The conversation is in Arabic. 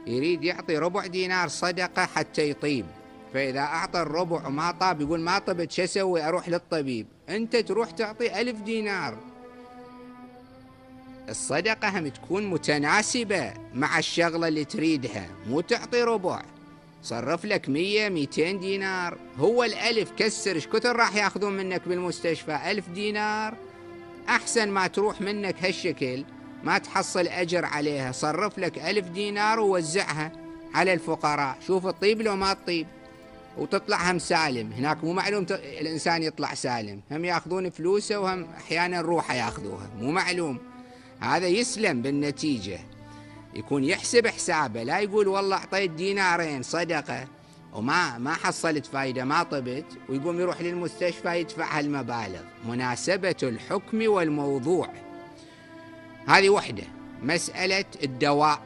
يريد يعطي ربع دينار صدقة حتى يطيب، فإذا أعطى الربع وما طاب يقول ما طبت شو أسوي؟ أروح للطبيب. أنت تروح تعطي 1000 دينار. الصدقة هم تكون متناسبة مع الشغلة اللي تريدها، مو تعطي ربع. صرف لك 100 200 دينار، هو ال1000 كسر ايش كثر راح ياخذون منك بالمستشفى؟ 1000 دينار. أحسن ما تروح منك هالشكل ما تحصل أجر عليها. صرف لك 1000 دينار ووزعها على الفقراء، شوف تطيب لو ما تطيب، وتطلع هم سالم. هناك مو معلوم الإنسان يطلع سالم، هم ياخذون فلوسه وهم أحيانا روحه ياخذوها، مو معلوم. هذا يسلم بالنتيجة، يكون يحسب حسابه، لا يقول والله أعطيت دينارين صدقة وما حصلت فايدة، ما طبت، ويقوم يروح للمستشفى يدفع هالمبالغ. مناسبة الحكم والموضوع، هذه وحدة. مسألة الدواء